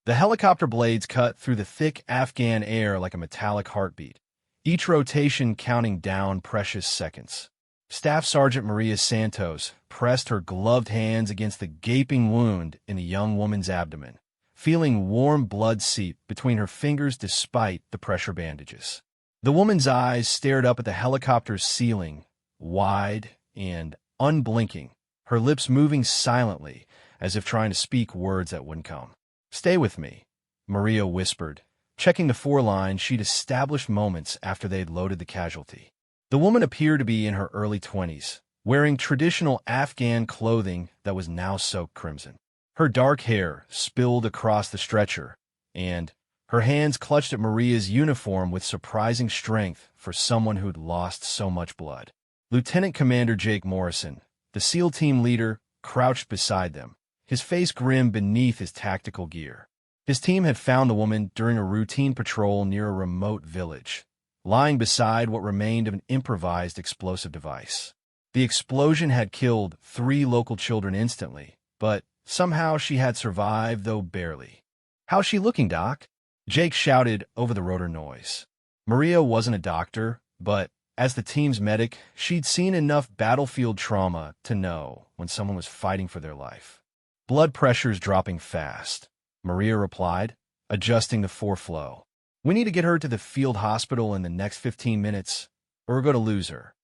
The helicopter blades cut through the thick Afghan air like a metallic heartbeat, each rotation counting down precious seconds. Staff Sergeant Maria Santos pressed her gloved hands against the gaping wound in the young woman's abdomen, feeling warm blood seep between her fingers despite the pressure bandages. The woman's eyes stared up at the helicopter's ceiling, wide and unblinking, her lips moving silently as if trying to speak words that wouldn't come. "Stay with me," Maria whispered, checking the 4 lines she'd established moments after they'd loaded the casualty. The woman appeared to be in her early 20s, wearing traditional Afghan clothing that was now soaked crimson. Her dark hair spilled across the stretcher, and her hands clutched at Maria's uniform with surprising strength for someone who'd lost so much blood. Lieutenant Commander Jake Morrison, the SEAL team leader, crouched beside them, his face grim beneath his tactical gear. His team had found the woman during a routine patrol near a remote village, lying beside what remained of an improvised explosive device. The explosion had killed 3 local children instantly, but somehow she had survived, though barely. "How's she looking, Doc?" Jake shouted over the rotor noise. Maria wasn't a doctor, but as the team's medic, she'd seen enough battlefield trauma to know when someone was fighting for their life. "Blood pressure's dropping fast," Maria replied, adjusting the flow. "We need to get her to the field hospital in the next 15 minutes, or we're going to lose her."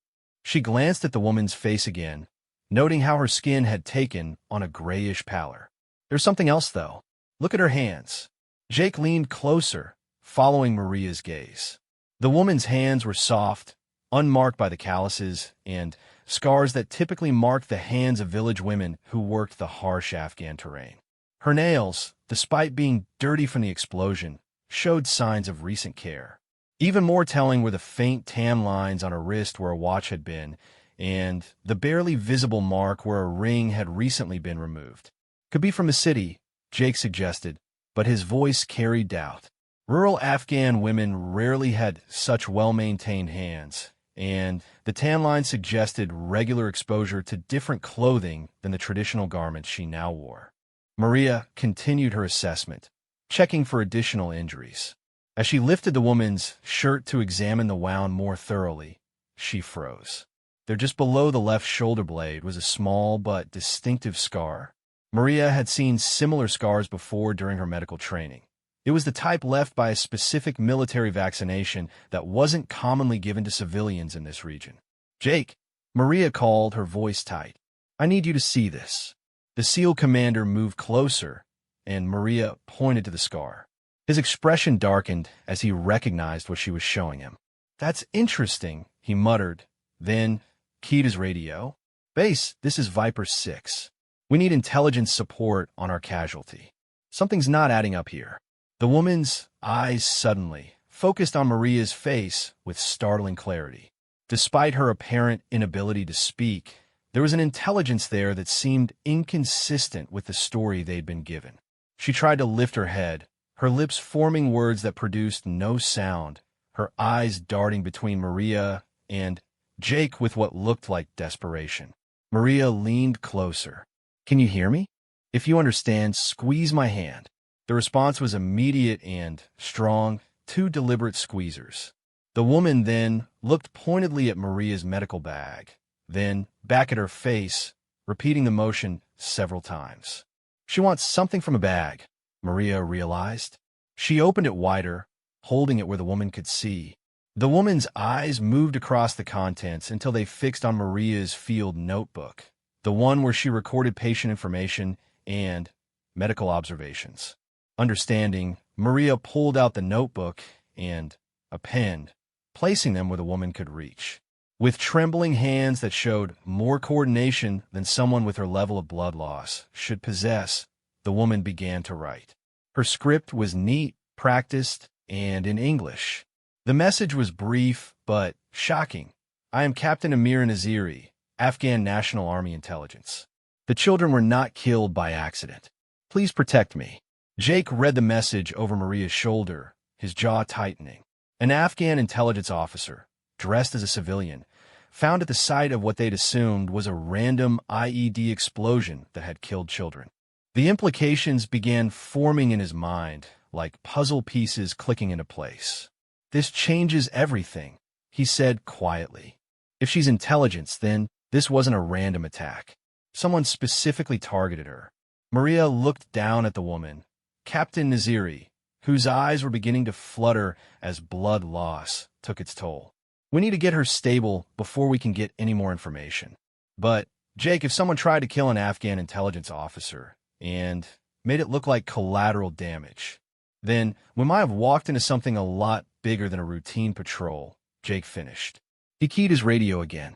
She glanced at the woman's face again, noting how her skin had taken on a grayish pallor. "There's something else, though. Look at her hands." Jake leaned closer, following Maria's gaze. The woman's hands were soft, unmarked by the calluses and scars that typically marked the hands of village women who worked the harsh Afghan terrain. Her nails, despite being dirty from the explosion, showed signs of recent care. Even more telling were the faint tan lines on her wrist where a watch had been, and the barely visible mark where a ring had recently been removed. "Could be from the city," Jake suggested, but his voice carried doubt. Rural Afghan women rarely had such well-maintained hands, and the tan line suggested regular exposure to different clothing than the traditional garments she now wore. Maria continued her assessment, checking for additional injuries. As she lifted the woman's shirt to examine the wound more thoroughly, she froze. There, just below the left shoulder blade, was a small but distinctive scar. Maria had seen similar scars before during her medical training. It was the type left by a specific military vaccination that wasn't commonly given to civilians in this region. "Jake," Maria called, her voice tight. "I need you to see this." The SEAL commander moved closer, and Maria pointed to the scar. His expression darkened as he recognized what she was showing him. "That's interesting," he muttered, then keyed his radio. "Base, this is Viper 6. We need intelligence support on our casualty. Something's not adding up here." The woman's eyes suddenly focused on Maria's face with startling clarity. Despite her apparent inability to speak, there was an intelligence there that seemed inconsistent with the story they'd been given. She tried to lift her head, her lips forming words that produced no sound, her eyes darting between Maria and Jake with what looked like desperation. Maria leaned closer. "Can you hear me? If you understand, squeeze my hand." The response was immediate and strong, 2 deliberate squeezers. The woman then looked pointedly at Maria's medical bag, then back at her face, repeating the motion several times. "She wants something from a bag," Maria realized. She opened it wider, holding it where the woman could see. The woman's eyes moved across the contents until they fixed on Maria's field notebook, the one where she recorded patient information and medical observations. Understanding, Maria pulled out the notebook and a pen, placing them where the woman could reach. With trembling hands that showed more coordination than someone with her level of blood loss should possess, the woman began to write. Her script was neat, practiced, and in English. The message was brief but shocking. "I am Captain Amir Naziri, Afghan National Army Intelligence. The children were not killed by accident. Please protect me." Jake read the message over Maria's shoulder, his jaw tightening. An Afghan intelligence officer, dressed as a civilian, found at the site of what they'd assumed was a random IED explosion that had killed children. The implications began forming in his mind, like puzzle pieces clicking into place. "This changes everything," he said quietly. "If she's intelligence, then this wasn't a random attack. Someone specifically targeted her." Maria looked down at the woman, Captain Naziri, whose eyes were beginning to flutter as blood loss took its toll. "We need to get her stable before we can get any more information." "But, Jake, if someone tried to kill an Afghan intelligence officer and made it look like collateral damage, then we might have walked into something a lot bigger than a routine patrol," Jake finished. He keyed his radio again.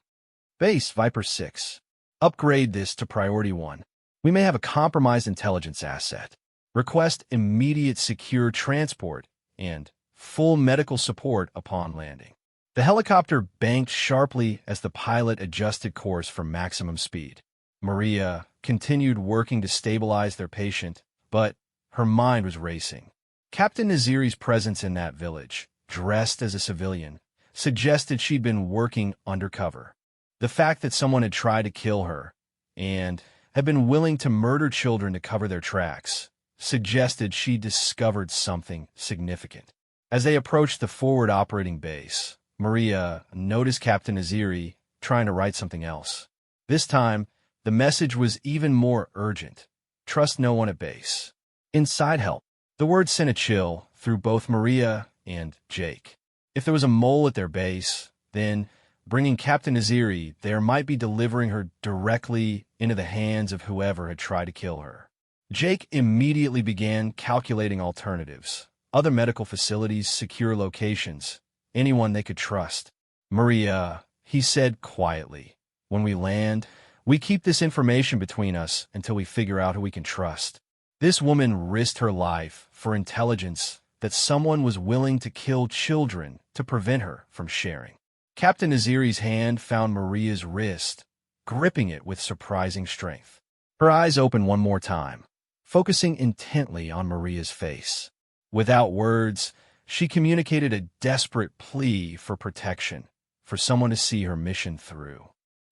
"Base Viper 6. Upgrade this to Priority 1. We may have a compromised intelligence asset. Request immediate secure transport and full medical support upon landing." The helicopter banked sharply as the pilot adjusted course for maximum speed. Maria continued working to stabilize their patient, but her mind was racing. Captain Naziri's presence in that village, dressed as a civilian, suggested she'd been working undercover. The fact that someone had tried to kill her and had been willing to murder children to cover their tracks suggested she discovered something significant. As they approached the forward operating base, Maria noticed Captain Naziri trying to write something else. This time, the message was even more urgent. "Trust no one at base. Inside help." The word sent a chill through both Maria and Jake. If there was a mole at their base, then bringing Captain Naziri there might be delivering her directly into the hands of whoever had tried to kill her. Jake immediately began calculating alternatives, other medical facilities, secure locations, anyone they could trust. "Maria," he said quietly, "when we land, we keep this information between us until we figure out who we can trust." This woman risked her life for intelligence that someone was willing to kill children to prevent her from sharing. Captain Naziri's hand found Maria's wrist, gripping it with surprising strength. Her eyes opened one more time, focusing intently on Maria's face. Without words, she communicated a desperate plea for protection, for someone to see her mission through.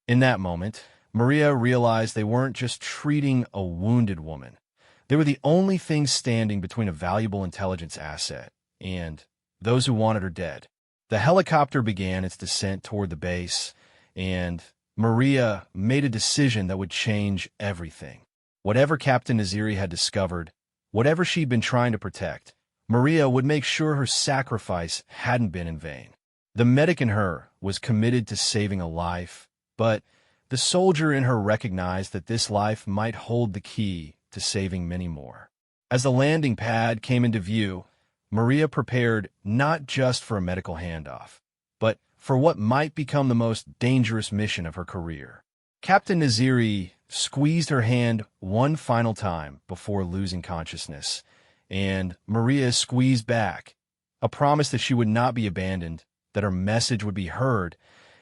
In that moment, Maria realized they weren't just treating a wounded woman. They were the only thing standing between a valuable intelligence asset and those who wanted her dead. The helicopter began its descent toward the base, and Maria made a decision that would change everything. Whatever Captain Naziri had discovered, whatever she'd been trying to protect, Maria would make sure her sacrifice hadn't been in vain. The medic in her was committed to saving a life, but the soldier in her recognized that this life might hold the key to saving many more. As the landing pad came into view, Maria prepared not just for a medical handoff, but for what might become the most dangerous mission of her career. Captain Naziri squeezed her hand one final time before losing consciousness, and Maria squeezed back, a promise that she would not be abandoned, that her message would be heard,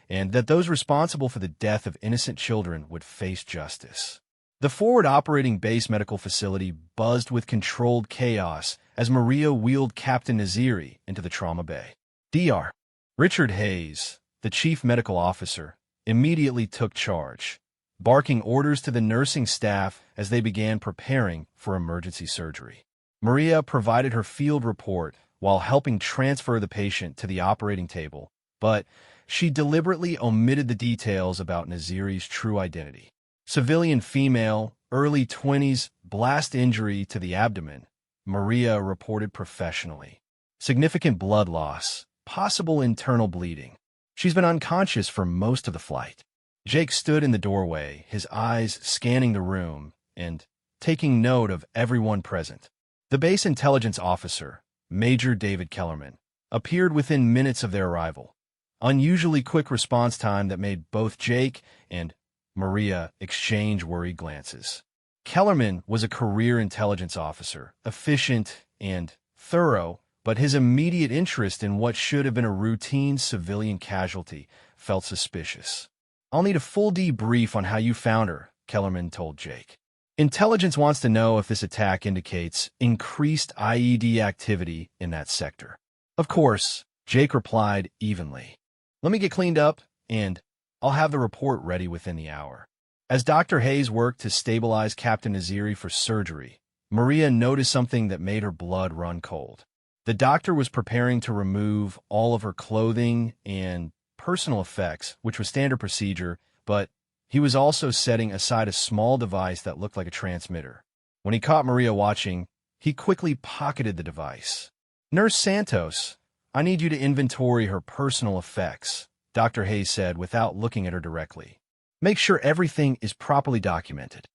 and that those responsible for the death of innocent children would face justice. The forward operating base medical facility buzzed with controlled chaos as Maria wheeled Captain Naziri into the trauma bay. Dr. Richard Hayes, the chief medical officer, immediately took charge, barking orders to the nursing staff as they began preparing for emergency surgery. Maria provided her field report while helping transfer the patient to the operating table, but she deliberately omitted the details about Naziri's true identity. Civilian female, early 20s, blast injury to the abdomen, Maria reported professionally. Significant blood loss, possible internal bleeding. She's been unconscious for most of the flight. Jake stood in the doorway, his eyes scanning the room and taking note of everyone present. The base intelligence officer, Major David Kellerman, appeared within minutes of their arrival. Unusually quick response time that made both Jake and Maria exchange worried glances. Kellerman was a career intelligence officer, efficient and thorough, but his immediate interest in what should have been a routine civilian casualty felt suspicious. "I'll need a full debrief on how you found her," Kellerman told Jake. "Intelligence wants to know if this attack indicates increased IED activity in that sector." "Of course," Jake replied evenly. "Let me get cleaned up, and I'll have the report ready within the hour." As Dr. Hayes worked to stabilize Captain Naziri for surgery, Maria noticed something that made her blood run cold. The doctor was preparing to remove all of her clothing and personal effects, which was standard procedure, but he was also setting aside a small device that looked like a transmitter. When he caught Maria watching, he quickly pocketed the device. "Nurse Santos, I need you to inventory her personal effects," Dr. Hayes said without looking at her directly. "Make sure everything is properly documented."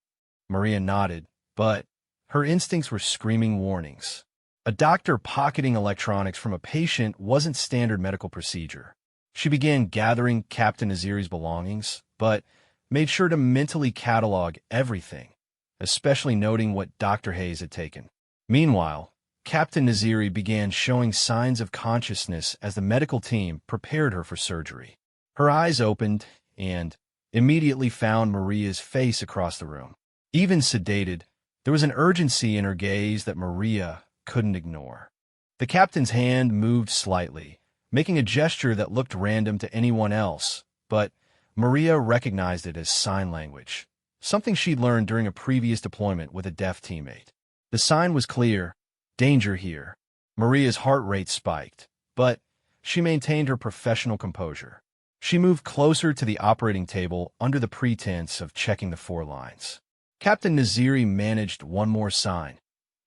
Maria nodded, but her instincts were screaming warnings. A doctor pocketing electronics from a patient wasn't standard medical procedure. She began gathering Captain Naziri's belongings, but made sure to mentally catalog everything, especially noting what Dr. Hayes had taken. Meanwhile, Captain Naziri began showing signs of consciousness as the medical team prepared her for surgery. Her eyes opened and immediately found Maria's face across the room. Even sedated, there was an urgency in her gaze that Maria couldn't ignore. The captain's hand moved slightly, making a gesture that looked random to anyone else, but Maria recognized it as sign language, something she'd learned during a previous deployment with a deaf teammate. The sign was clear: danger here. Maria's heart rate spiked, but she maintained her professional composure. She moved closer to the operating table under the pretense of checking the 4 lines. Captain Naziri managed one more sign: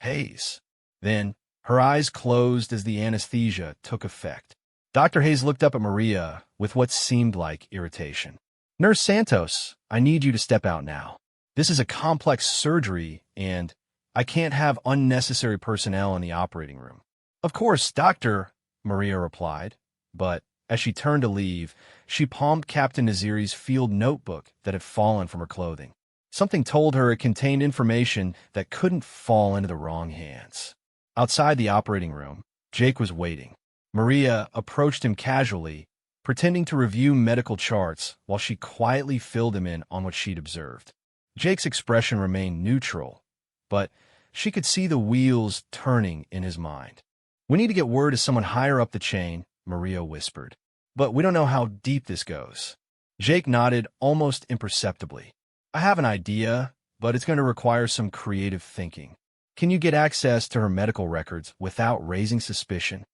Hayes. Then, her eyes closed as the anesthesia took effect. Dr. Hayes looked up at Maria with what seemed like irritation. "Nurse Santos, I need you to step out now. This is a complex surgery, and I can't have unnecessary personnel in the operating room." "Of course, doctor," Maria replied, but as she turned to leave, she palmed Captain Naziri's field notebook that had fallen from her clothing. Something told her it contained information that couldn't fall into the wrong hands. Outside the operating room, Jake was waiting. Maria approached him casually, pretending to review medical charts while she quietly filled him in on what she'd observed. Jake's expression remained neutral, but she could see the wheels turning in his mind. "We need to get word to someone higher up the chain," Maria whispered. "But we don't know how deep this goes." Jake nodded almost imperceptibly. "I have an idea, but it's going to require some creative thinking. Can you get access to her medical records without raising suspicion?"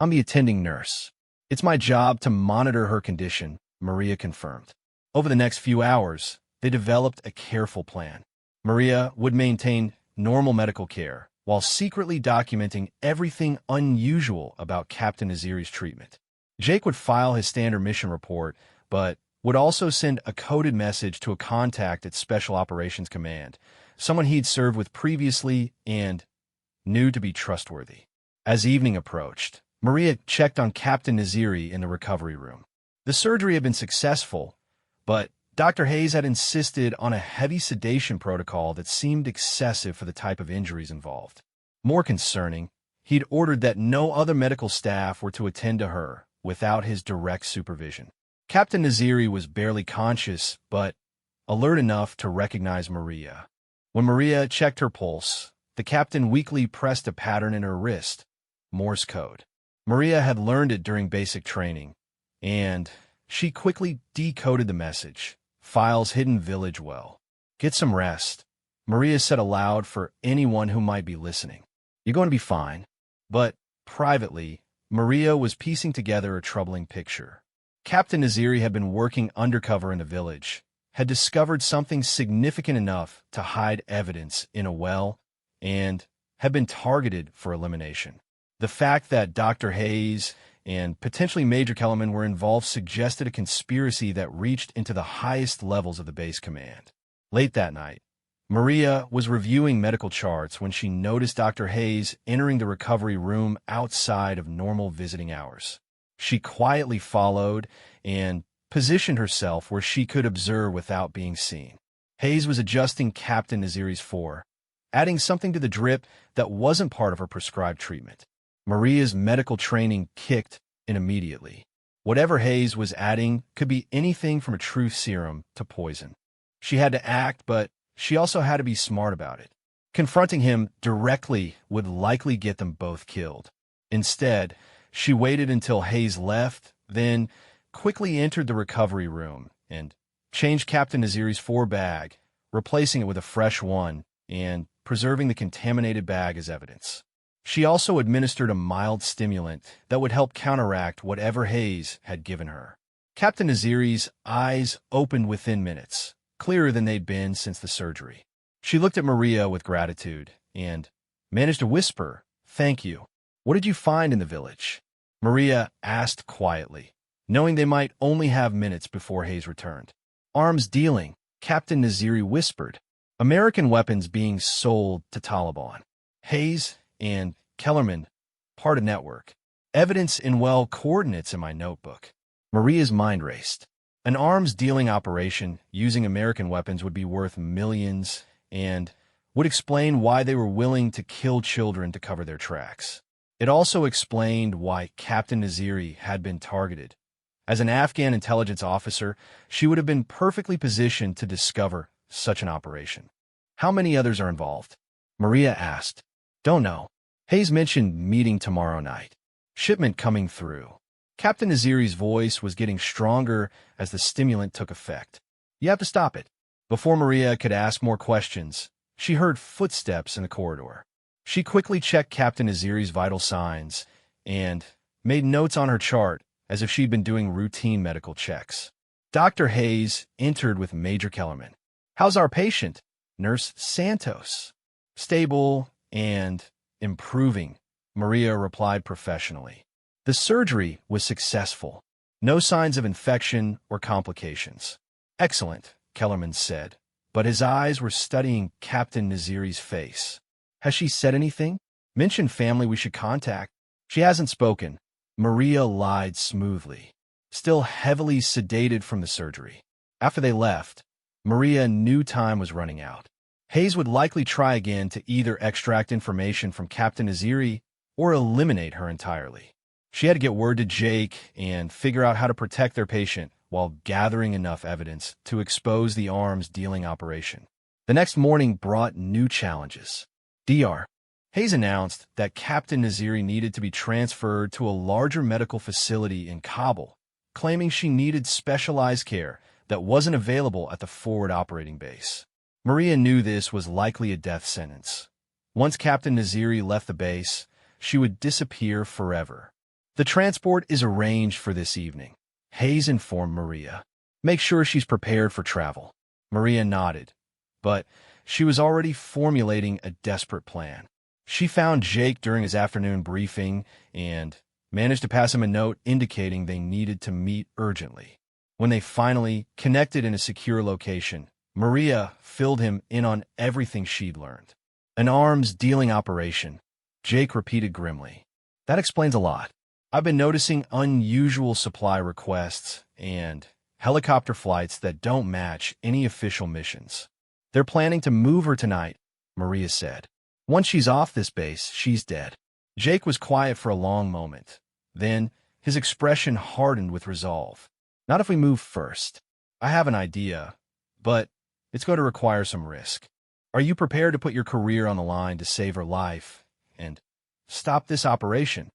"I'm the attending nurse. It's my job to monitor her condition," Maria confirmed. Over the next few hours, they developed a careful plan. Maria would maintain normal medical care while secretly documenting everything unusual about Captain Naziri's treatment. Jake would file his standard mission report, but would also send a coded message to a contact at Special Operations Command, someone he'd served with previously and knew to be trustworthy. As evening approached, Maria checked on Captain Naziri in the recovery room. The surgery had been successful, but Dr. Hayes had insisted on a heavy sedation protocol that seemed excessive for the type of injuries involved. More concerning, he'd ordered that no other medical staff were to attend to her without his direct supervision. Captain Naziri was barely conscious, but alert enough to recognize Maria. When Maria checked her pulse, the captain weakly pressed a pattern in her wrist: Morse code. Maria had learned it during basic training, and she quickly decoded the message: "Files hidden village well. Get some rest," Maria said aloud for anyone who might be listening. "You're going to be fine." But privately, Maria was piecing together a troubling picture. Captain Naziri had been working undercover in the village, had discovered something significant enough to hide evidence in a well, and had been targeted for elimination. The fact that Dr. Hayes and potentially Major Kellerman were involved suggested a conspiracy that reached into the highest levels of the base command. Late that night, Maria was reviewing medical charts when she noticed Dr. Hayes entering the recovery room outside of normal visiting hours. She quietly followed and positioned herself where she could observe without being seen. Hayes was adjusting Captain Naziri's 4, adding something to the drip that wasn't part of her prescribed treatment. Maria's medical training kicked in immediately. Whatever Hayes was adding could be anything from a truth serum to poison. She had to act, but she also had to be smart about it. Confronting him directly would likely get them both killed. Instead, she waited until Hayes left, then quickly entered the recovery room and changed Captain Naziri's 4 bag, replacing it with a fresh one, and preserving the contaminated bag as evidence. She also administered a mild stimulant that would help counteract whatever Hayes had given her. Captain Naziri's eyes opened within minutes, clearer than they'd been since the surgery. She looked at Maria with gratitude and managed to whisper, "Thank you. What did you find in the village?" Maria asked quietly, knowing they might only have minutes before Hayes returned. "Arms dealing," Captain Naziri whispered. "American weapons being sold to Taliban. Hayes and Kellerman, part of network. Evidence in coordinates in my notebook." Maria's mind raced. An arms-dealing operation using American weapons would be worth millions and would explain why they were willing to kill children to cover their tracks. It also explained why Captain Naziri had been targeted. As an Afghan intelligence officer, she would have been perfectly positioned to discover such an operation. "How many others are involved?" Maria asked. "Don't know. Hayes mentioned meeting tomorrow night. Shipment coming through." Captain Naziri's voice was getting stronger as the stimulant took effect. "You have to stop it." Before Maria could ask more questions, she heard footsteps in the corridor. She quickly checked Captain Naziri's vital signs and made notes on her chart as if she'd been doing routine medical checks. Dr. Hayes entered with Major Kellerman. "How's our patient?" "Nurse Santos." "Stable and improving," Maria replied professionally. The surgery was successful. No signs of infection or complications. "Excellent," Kellerman said, but his eyes were studying Captain Naziri's face. "Has she said anything? Mentioned family we should contact?" "She hasn't spoken." Maria lied smoothly, still heavily sedated from the surgery. After they left, Maria knew time was running out. Hayes would likely try again to either extract information from Captain Naziri or eliminate her entirely. She had to get word to Jake and figure out how to protect their patient while gathering enough evidence to expose the arms-dealing operation. The next morning brought new challenges. Dr. Hayes announced that Captain Naziri needed to be transferred to a larger medical facility in Kabul, claiming she needed specialized care that wasn't available at the forward operating base. Maria knew this was likely a death sentence. Once Captain Naziri left the base, she would disappear forever. "The transport is arranged for this evening," Hayes informed Maria. "Make sure she's prepared for travel." Maria nodded, but she was already formulating a desperate plan. She found Jake during his afternoon briefing and managed to pass him a note indicating they needed to meet urgently. When they finally connected in a secure location, Maria filled him in on everything she'd learned. "An arms-dealing operation," Jake repeated grimly. "That explains a lot. I've been noticing unusual supply requests and helicopter flights that don't match any official missions. They're planning to move her tonight," Maria said. "Once she's off this base, she's dead." Jake was quiet for a long moment. Then his expression hardened with resolve. "Not if we move first. I have an idea, but it's going to require some risk. Are you prepared to put your career on the line to save her life and stop this operation?"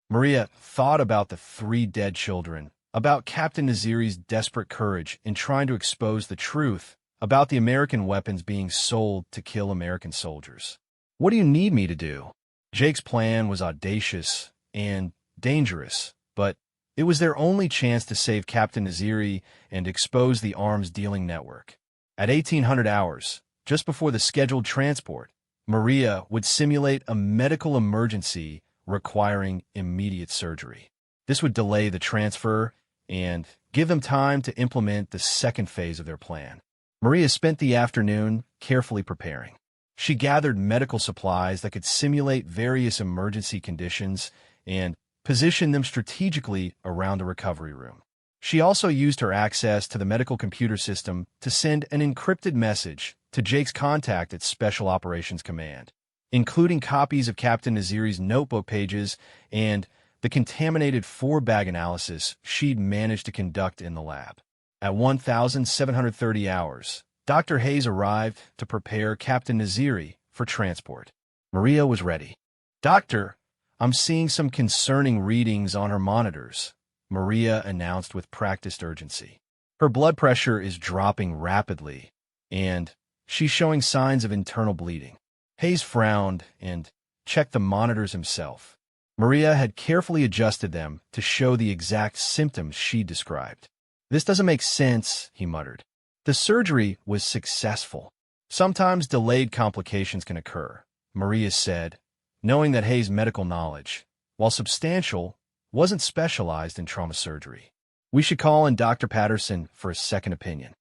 Maria thought about the 3 dead children, about Captain Naziri's desperate courage in trying to expose the truth about the American weapons being sold to kill American soldiers. "What do you need me to do?" Jake's plan was audacious and dangerous, but it was their only chance to save Captain Naziri and expose the arms-dealing network. At 1800 hours, just before the scheduled transport, Maria would simulate a medical emergency requiring immediate surgery. This would delay the transfer and give them time to implement the second phase of their plan. Maria spent the afternoon carefully preparing. She gathered medical supplies that could simulate various emergency conditions and position them strategically around the recovery room. She also used her access to the medical computer system to send an encrypted message to Jake's contact at Special Operations Command, including copies of Captain Naziri's notebook pages and the contaminated 4-bag analysis she'd managed to conduct in the lab. At 1730 hours, Dr. Hayes arrived to prepare Captain Naziri for transport. Maria was ready. "Doctor, I'm seeing some concerning readings on her monitors," Maria announced with practiced urgency. Her blood pressure is dropping rapidly, and she's showing signs of internal bleeding. Hayes frowned and checked the monitors himself. Maria had carefully adjusted them to show the exact symptoms she described. "This doesn't make sense," he muttered. "The surgery was successful. Sometimes delayed complications can occur," Maria said, knowing that Hayes' medical knowledge, while substantial, wasn't specialized in trauma surgery. "We should call in Dr. Patterson for a second opinion."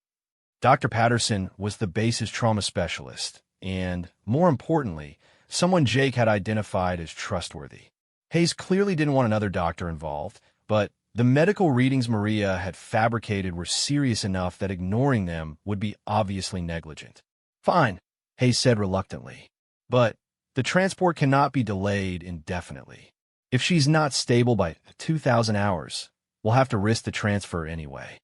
Dr. Patterson was the base's trauma specialist, and, more importantly, someone Jake had identified as trustworthy. Hayes clearly didn't want another doctor involved, but the medical readings Maria had fabricated were serious enough that ignoring them would be obviously negligent. "Fine," Hayes said reluctantly, "but the transport cannot be delayed indefinitely. If she's not stable by 2,000 hours, we'll have to risk the transfer anyway."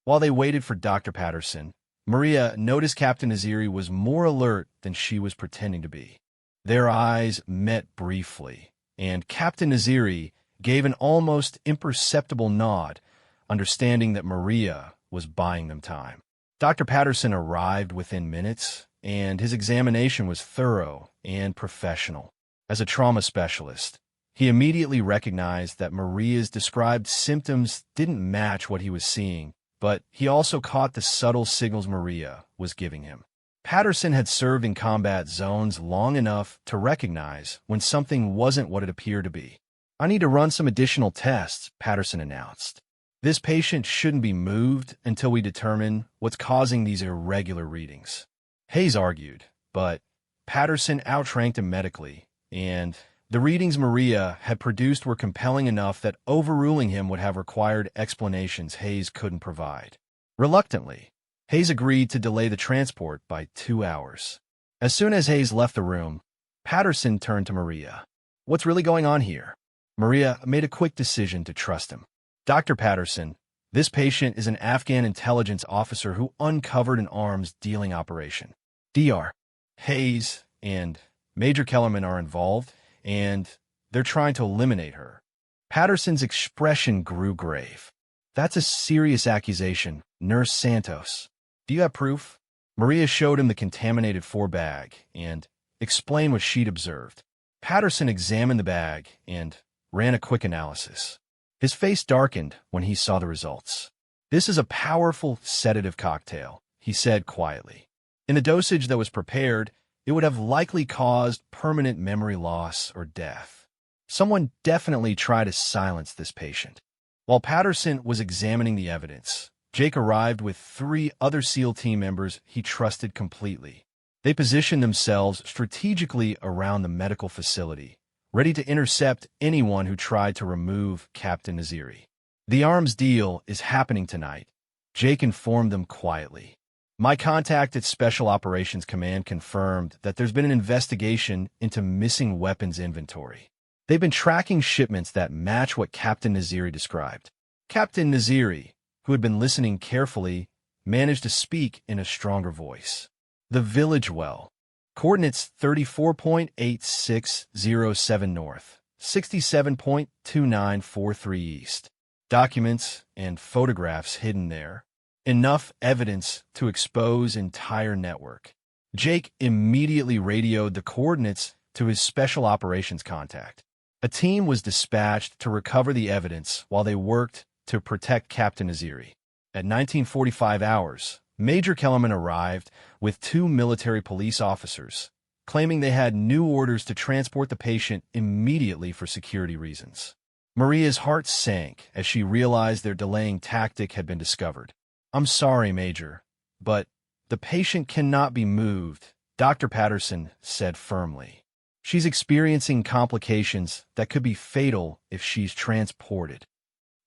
While they waited for Dr. Patterson, Maria noticed Captain Naziri was more alert than she was pretending to be. Their eyes met briefly, and Captain Naziri gave an almost imperceptible nod, understanding that Maria was buying them time. Dr. Patterson arrived within minutes, and his examination was thorough and professional. As a trauma specialist, he immediately recognized that Maria's described symptoms didn't match what he was seeing, but he also caught the subtle signals Maria was giving him. Patterson had served in combat zones long enough to recognize when something wasn't what it appeared to be. "I need to run some additional tests," Patterson announced. "This patient shouldn't be moved until we determine what's causing these irregular readings." Hayes argued, but Patterson outranked him medically, and the readings Maria had produced were compelling enough that overruling him would have required explanations Hayes couldn't provide. Reluctantly, Hayes agreed to delay the transport by 2 hours. As soon as Hayes left the room, Patterson turned to Maria. "What's really going on here?" Maria made a quick decision to trust him. "Dr. Patterson, this patient is an Afghan intelligence officer who uncovered an arms dealing operation. Dr. Hayes and Major Kellerman are involved, and they're trying to eliminate her." Patterson's expression grew grave. "That's a serious accusation, Nurse Santos. Do you have proof?" Maria showed him the contaminated 4-bag and explained what she'd observed. Patterson examined the bag and ran a quick analysis. His face darkened when he saw the results. "This is a powerful sedative cocktail," he said quietly. "In the dosage that was prepared, it would have likely caused permanent memory loss or death. Someone definitely tried to silence this patient." While Patterson was examining the evidence, Jake arrived with 3 other SEAL team members he trusted completely. They positioned themselves strategically around the medical facility, ready to intercept anyone who tried to remove Captain Naziri. "The arms deal is happening tonight," Jake informed them quietly. "My contact at Special Operations Command confirmed that there's been an investigation into missing weapons inventory. They've been tracking shipments that match what Captain Naziri described." Captain Naziri, who had been listening carefully, managed to speak in a stronger voice. "The Village Well. Coordinates 34.8607 north, 67.2943 east. Documents and photographs hidden there. Enough evidence to expose entire network." Jake immediately radioed the coordinates to his special operations contact. A team was dispatched to recover the evidence while they worked to protect Captain Naziri. At 1945 hours, Major Kellerman arrived with 2 military police officers, claiming they had new orders to transport the patient immediately for security reasons. Maria's heart sank as she realized their delaying tactic had been discovered. "I'm sorry, Major, but the patient cannot be moved," Dr. Patterson said firmly. "She's experiencing complications that could be fatal if she's transported."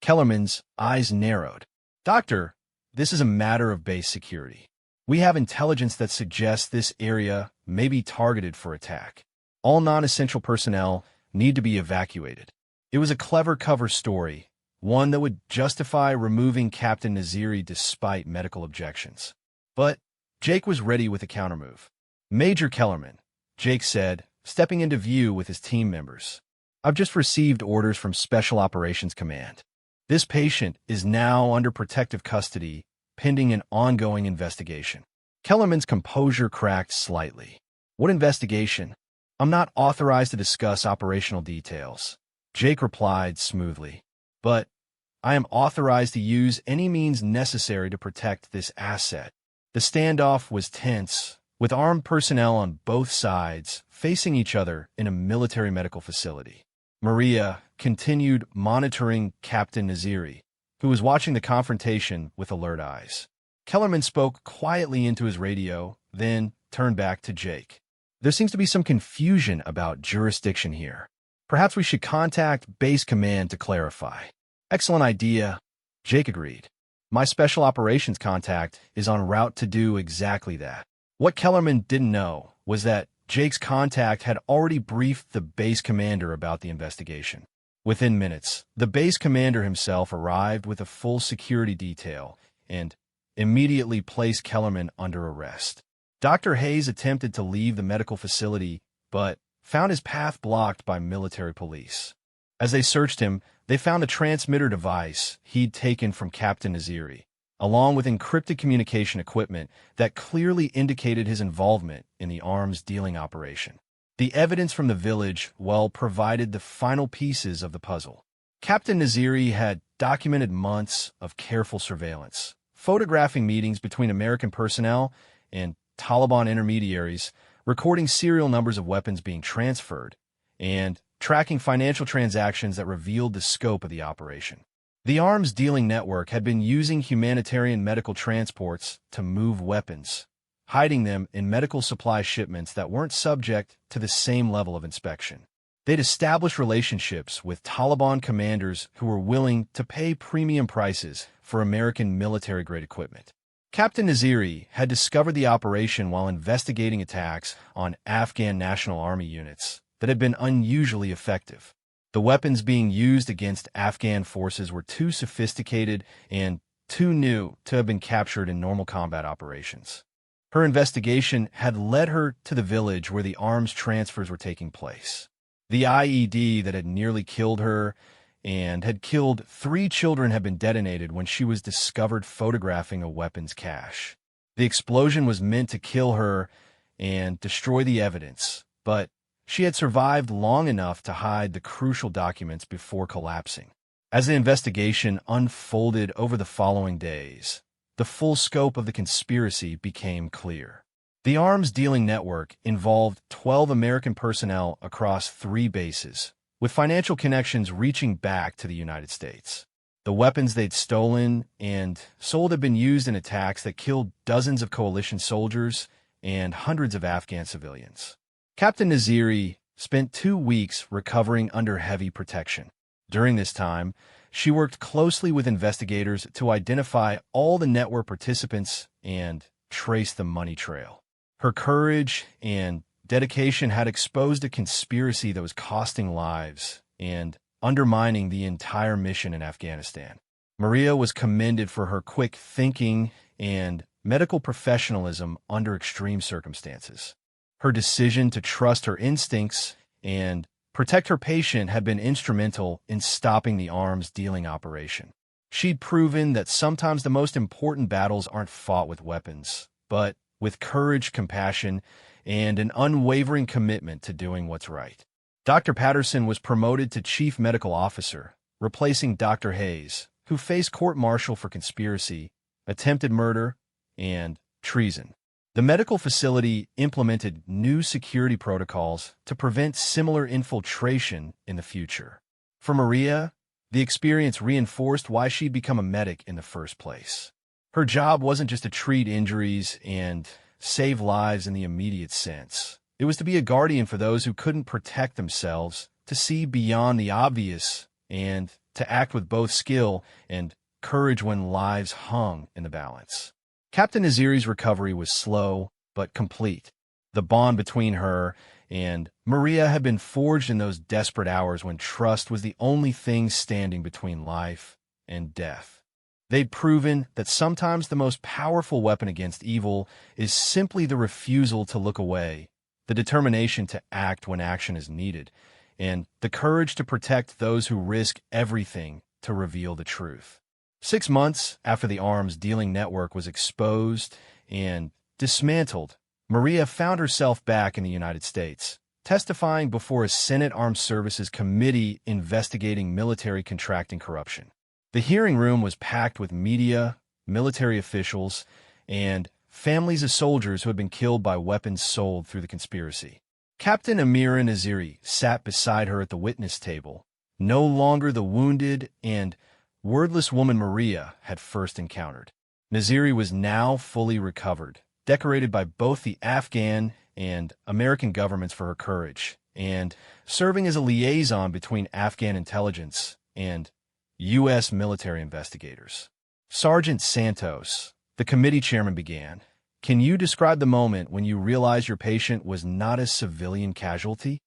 Kellerman's eyes narrowed. "Doctor, this is a matter of base security. We have intelligence that suggests this area may be targeted for attack. All non-essential personnel need to be evacuated." It was a clever cover story, one that would justify removing Captain Naziri despite medical objections. But Jake was ready with a countermove. "Major Kellerman," Jake said, stepping into view with his team members, "I've just received orders from Special Operations Command. This patient is now under protective custody pending an ongoing investigation. Kellerman's composure cracked slightly. What investigation? I'm not authorized to discuss operational details, Jake replied smoothly. But I am authorized to use any means necessary to protect this asset. The standoff was tense, with armed personnel on both sides facing each other in a military medical facility. Maria continued monitoring Captain Naziri, who was watching the confrontation with alert eyes. Kellerman spoke quietly into his radio, then turned back to Jake. There seems to be some confusion about jurisdiction here. Perhaps we should contact Base Command to clarify. Excellent idea, Jake agreed. My special operations contact is en route to do exactly that. What Kellerman didn't know was that Jake's contact had already briefed the base commander about the investigation. Within minutes, the base commander himself arrived with a full security detail and immediately placed Kellerman under arrest. Dr. Hayes attempted to leave the medical facility, but found his path blocked by military police. As they searched him, they found a transmitter device he'd taken from Captain Naziri, along with encrypted communication equipment that clearly indicated his involvement in the arms dealing operation. The evidence from the village, provided the final pieces of the puzzle. Captain Naziri had documented months of careful surveillance, photographing meetings between American personnel and Taliban intermediaries, recording serial numbers of weapons being transferred, and tracking financial transactions that revealed the scope of the operation. The arms dealing network had been using humanitarian medical transports to move weapons, hiding them in medical supply shipments that weren't subject to the same level of inspection. They'd established relationships with Taliban commanders who were willing to pay premium prices for American military-grade equipment. Captain Naziri had discovered the operation while investigating attacks on Afghan National Army units that had been unusually effective. The weapons being used against Afghan forces were too sophisticated and too new to have been captured in normal combat operations. Her investigation had led her to the village where the arms transfers were taking place. The IED that had nearly killed her and had killed 3 children had been detonated when she was discovered photographing a weapons cache. The explosion was meant to kill her and destroy the evidence, but she had survived long enough to hide the crucial documents before collapsing. As the investigation unfolded over the following days, the full scope of the conspiracy became clear. The arms dealing network involved 12 American personnel across 3 bases, with financial connections reaching back to the United States. The weapons they'd stolen and sold had been used in attacks that killed dozens of coalition soldiers and hundreds of Afghan civilians. Captain Naziri spent 2 weeks recovering under heavy protection. During this time, she worked closely with investigators to identify all the network participants and trace the money trail. Her courage and dedication had exposed a conspiracy that was costing lives and undermining the entire mission in Afghanistan. Maria was commended for her quick thinking and medical professionalism under extreme circumstances. Her decision to trust her instincts and protect her patient had been instrumental in stopping the arms dealing operation. She'd proven that sometimes the most important battles aren't fought with weapons, but with courage, compassion, and an unwavering commitment to doing what's right. Dr. Patterson was promoted to Chief Medical Officer, replacing Dr. Hayes, who faced court-martial for conspiracy, attempted murder, and treason. The medical facility implemented new security protocols to prevent similar infiltration in the future. For Maria, the experience reinforced why she'd become a medic in the first place. Her job wasn't just to treat injuries and save lives in the immediate sense. It was to be a guardian for those who couldn't protect themselves, to see beyond the obvious, and to act with both skill and courage when lives hung in the balance. Captain Naziri's recovery was slow but complete. The bond between her and Maria had been forged in those desperate hours when trust was the only thing standing between life and death. They'd proven that sometimes the most powerful weapon against evil is simply the refusal to look away, the determination to act when action is needed, and the courage to protect those who risk everything to reveal the truth. 6 months after the arms dealing network was exposed and dismantled, Maria found herself back in the United States, testifying before a Senate Armed Services Committee investigating military contracting corruption. The hearing room was packed with media, military officials, and families of soldiers who had been killed by weapons sold through the conspiracy. Captain Amira Naziri sat beside her at the witness table, no longer the wounded and wordless woman Maria had first encountered. Naziri was now fully recovered, decorated by both the Afghan and American governments for her courage, and serving as a liaison between Afghan intelligence and U.S. military investigators. Sergeant Santos, the committee chairman, began. Can you describe the moment when you realized your patient was not a civilian casualty?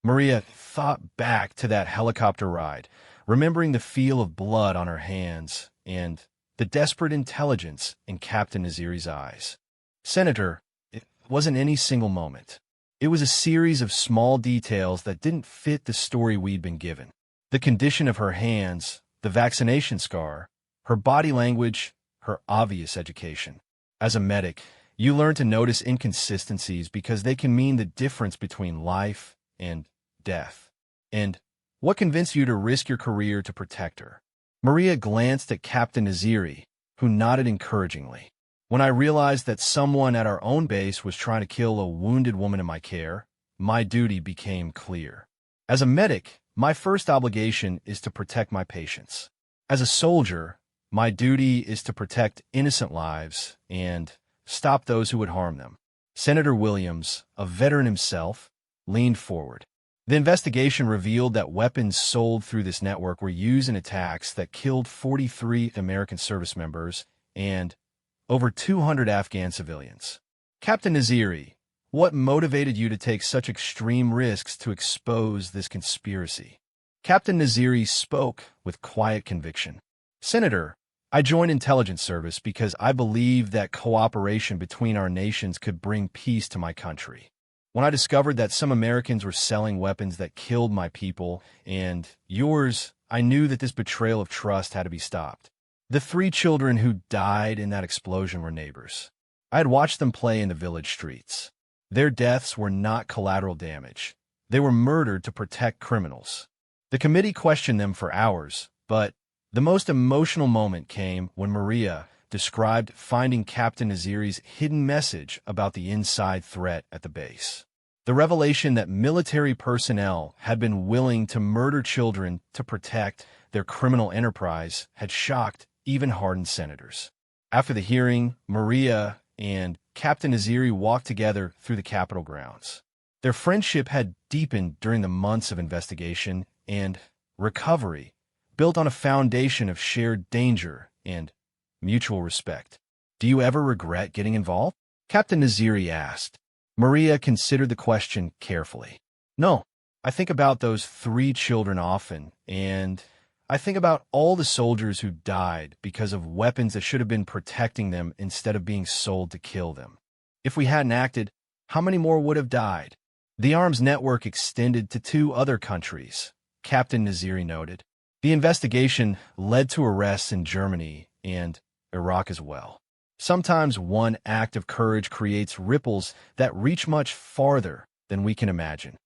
Maria thought back to that helicopter ride, remembering the feel of blood on her hands and the desperate intelligence in Captain Naziri's eyes. Senator, it wasn't any single moment. It was a series of small details that didn't fit the story we'd been given. The condition of her hands, the vaccination scar, her body language, her obvious education. As a medic, you learn to notice inconsistencies because they can mean the difference between life and death. And what convinced you to risk your career to protect her? Maria glanced at Captain Naziri, who nodded encouragingly. When I realized that someone at our own base was trying to kill a wounded woman in my care, my duty became clear. As a medic, my first obligation is to protect my patients. As a soldier, my duty is to protect innocent lives and stop those who would harm them. Senator Williams, a veteran himself, leaned forward. The investigation revealed that weapons sold through this network were used in attacks that killed 43 American service members and over 200 Afghan civilians. Captain Naziri, what motivated you to take such extreme risks to expose this conspiracy? Captain Naziri spoke with quiet conviction. Senator, I joined intelligence service because I believed that cooperation between our nations could bring peace to my country. When I discovered that some Americans were selling weapons that killed my people and yours, I knew that this betrayal of trust had to be stopped. The 3 children who died in that explosion were neighbors. I had watched them play in the village streets. Their deaths were not collateral damage. They were murdered to protect criminals. The committee questioned them for hours, but the most emotional moment came when Maria described finding Captain Naziri's hidden message about the inside threat at the base. The revelation that military personnel had been willing to murder children to protect their criminal enterprise had shocked even hardened senators. After the hearing, Maria and Captain Naziri walked together through the Capitol grounds. Their friendship had deepened during the months of investigation and recovery, built on a foundation of shared danger and mutual respect. Do you ever regret getting involved? Captain Naziri asked. Maria considered the question carefully. No, I think about those 3 children often, and I think about all the soldiers who died because of weapons that should have been protecting them instead of being sold to kill them. If we hadn't acted, how many more would have died? The arms network extended to 2 other countries, Captain Naziri noted. The investigation led to arrests in Germany and Iraq as well. Sometimes one act of courage creates ripples that reach much farther than we can imagine.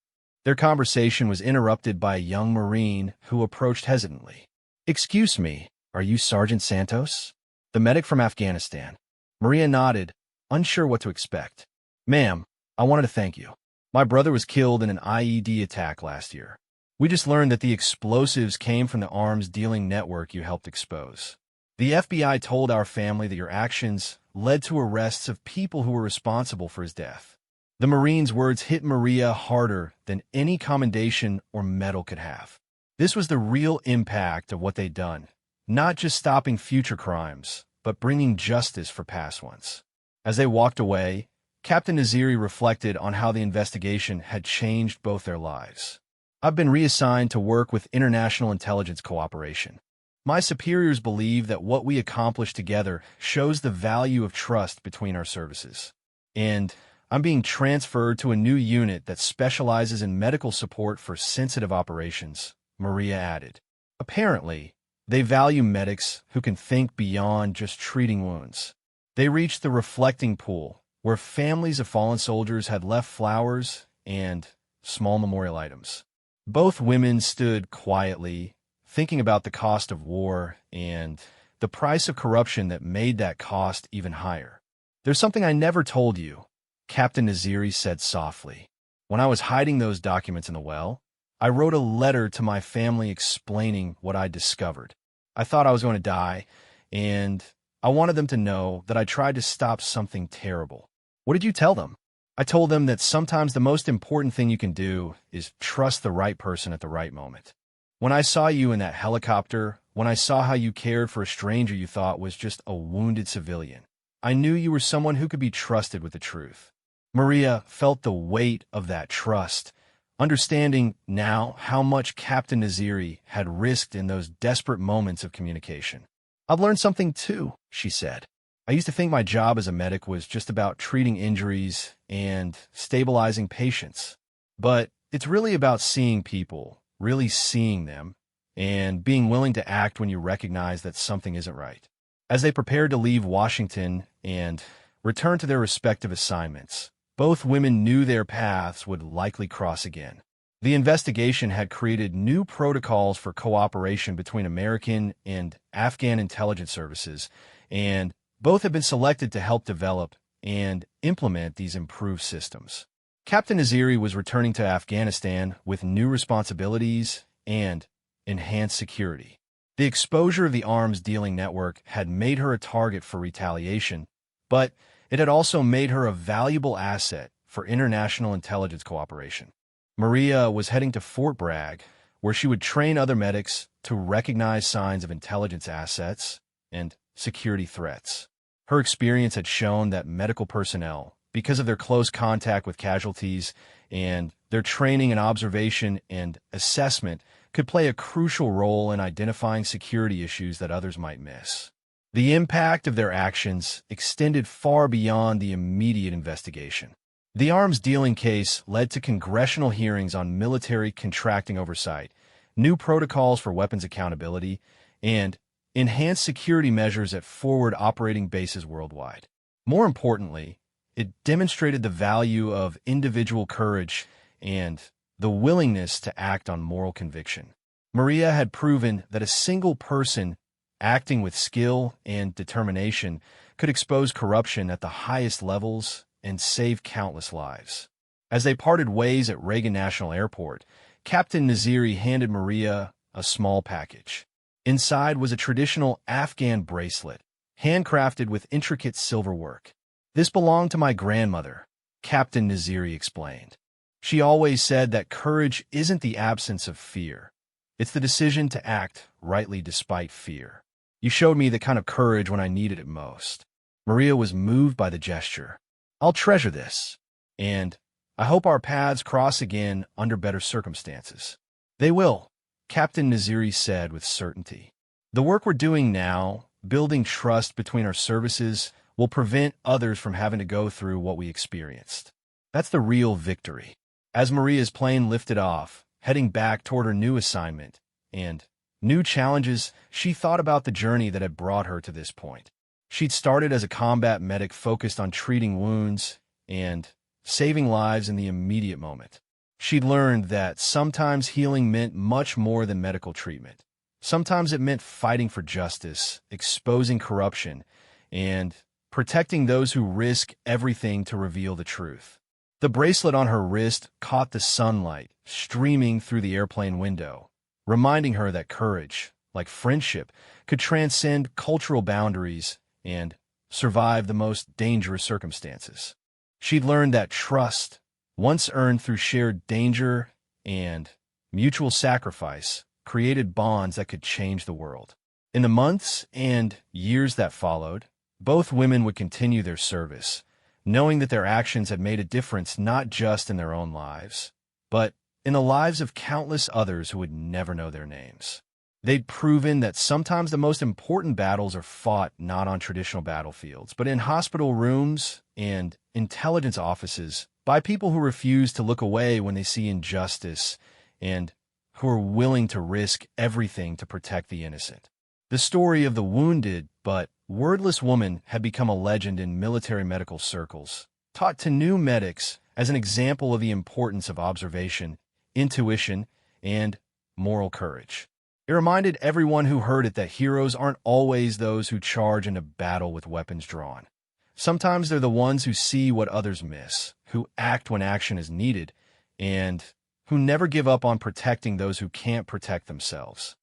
Their conversation was interrupted by a young Marine who approached hesitantly. Excuse me, are you Sergeant Santos? The medic from Afghanistan. Maria nodded, unsure what to expect. Ma'am, I wanted to thank you. My brother was killed in an IED attack last year. We just learned that the explosives came from the arms dealing network you helped expose. The FBI told our family that your actions led to arrests of people who were responsible for his death. The Marine's words hit Maria harder than any commendation or medal could have. This was the real impact of what they'd done, not just stopping future crimes, but bringing justice for past ones. As they walked away, Captain Naziri reflected on how the investigation had changed both their lives. I've been reassigned to work with international intelligence cooperation. My superiors believe that what we accomplish together shows the value of trust between our services. And I'm being transferred to a new unit that specializes in medical support for sensitive operations, Maria added. Apparently, They value medics who can think beyond just treating wounds. They reached the reflecting pool, where families of fallen soldiers had left flowers and small memorial items. Both women stood quietly, thinking about the cost of war and the price of corruption that made that cost even higher. "There's something I never told you," Captain Naziri said softly. "When I was hiding those documents in the well, I wrote a letter to my family explaining what I discovered. I thought I was going to die, and I wanted them to know that I tried to stop something terrible." "What did you tell them?" "I told them that sometimes the most important thing you can do is trust the right person at the right moment. When I saw you in that helicopter, when I saw how you cared for a stranger you thought was just a wounded civilian, I knew you were someone who could be trusted with the truth." Maria felt the weight of that trust, understanding now how much Captain Naziri had risked in those desperate moments of communication. "I've learned something too," she said. "I used to think my job as a medic was just about treating injuries and stabilizing patients. But it's really about seeing people, really seeing them, and being willing to act when you recognize that something isn't right." As they prepared to leave Washington and return to their respective assignments, both women knew their paths would likely cross again. The investigation had created new protocols for cooperation between American and Afghan intelligence services, and both had been selected to help develop and implement these improved systems. Captain Naziri was returning to Afghanistan with new responsibilities and enhanced security. The exposure of the arms dealing network had made her a target for retaliation, but it had also made her a valuable asset for international intelligence cooperation. Maria was heading to Fort Bragg, where she would train other medics to recognize signs of intelligence assets and security threats. Her experience had shown that medical personnel, because of their close contact with casualties and their training in observation and assessment, could play a crucial role in identifying security issues that others might miss. The impact of their actions extended far beyond the immediate investigation. The arms dealing case led to congressional hearings on military contracting oversight, new protocols for weapons accountability, and enhanced security measures at forward operating bases worldwide. More importantly, it demonstrated the value of individual courage and the willingness to act on moral conviction. Maria had proven that a single person acting with skill and determination could expose corruption at the highest levels and save countless lives. As they parted ways at Reagan National Airport, Captain Naziri handed Maria a small package. Inside was a traditional Afghan bracelet, handcrafted with intricate silver work. "This belonged to my grandmother," Captain Naziri explained. "She always said that courage isn't the absence of fear. It's the decision to act rightly despite fear. You showed me the kind of courage when I needed it most." Maria was moved by the gesture. "I'll treasure this, and I hope our paths cross again under better circumstances." "They will," Captain Naziri said with certainty. "The work we're doing now, building trust between our services, will prevent others from having to go through what we experienced. That's the real victory." As Maria's plane lifted off, heading back toward her new assignment and new challenges, she thought about the journey that had brought her to this point. She'd started as a combat medic focused on treating wounds and saving lives in the immediate moment. She'd learned that sometimes healing meant much more than medical treatment. Sometimes it meant fighting for justice, exposing corruption, and protecting those who risk everything to reveal the truth. The bracelet on her wrist caught the sunlight streaming through the airplane window, reminding her that courage, like friendship, could transcend cultural boundaries and survive the most dangerous circumstances. She'd learned that trust, once earned through shared danger and mutual sacrifice, created bonds that could change the world. In the months and years that followed, both women would continue their service, knowing that their actions had made a difference not just in their own lives, but in the lives of countless others who would never know their names. They'd proven that sometimes the most important battles are fought not on traditional battlefields, but in hospital rooms and intelligence offices by people who refuse to look away when they see injustice and who are willing to risk everything to protect the innocent. The story of the wounded but wordless woman had become a legend in military medical circles, taught to new medics as an example of the importance of observation, intuition, and moral courage. It reminded everyone who heard it that heroes aren't always those who charge into battle with weapons drawn. Sometimes they're the ones who see what others miss, who act when action is needed, and who never give up on protecting those who can't protect themselves.